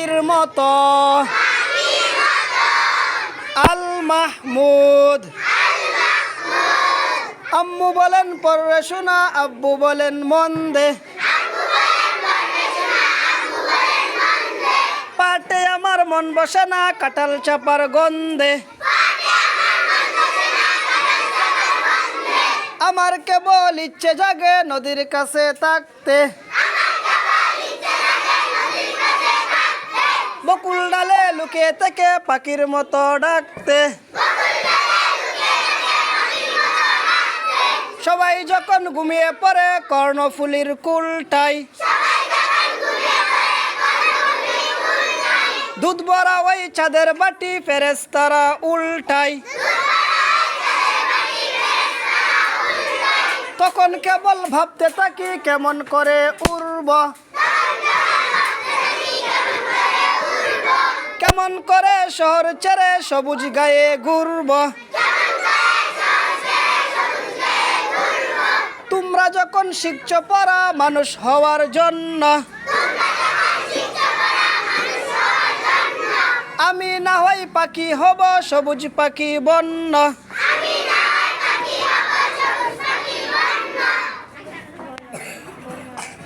পাখির মতো আল মাহমুদ। আম্মু বলেন পড়ে শোনা, আব্বু বলেন মন দে। পাটে আমার মন বসে না, কাঁঠাল চাপার গন্ধে। আমার কেবল ইচ্ছে জাগে নদীর কাছে থাকতে। বকুল ডালে লুকিয়ে থেকে পাখির মতো ডাকতে। সবাই যখন ঘুমিয়ে পড়ে কর্ণফুলীর কুলটাই। দুধ ভরা ওই চাঁদের বাটি ফেরেশতারা উল্টাই। তখন কেবল ভাবতে থাকি কেমন করে উড়ব, কেমন করে শহর ছেড়ে সবুজ গায়ে ঘুরব। তোমরা যখন শিখছো পড়া মানুষ হওয়ার জন্য, আমি না হয় পাখি হব সবুজ পাখি বন্য।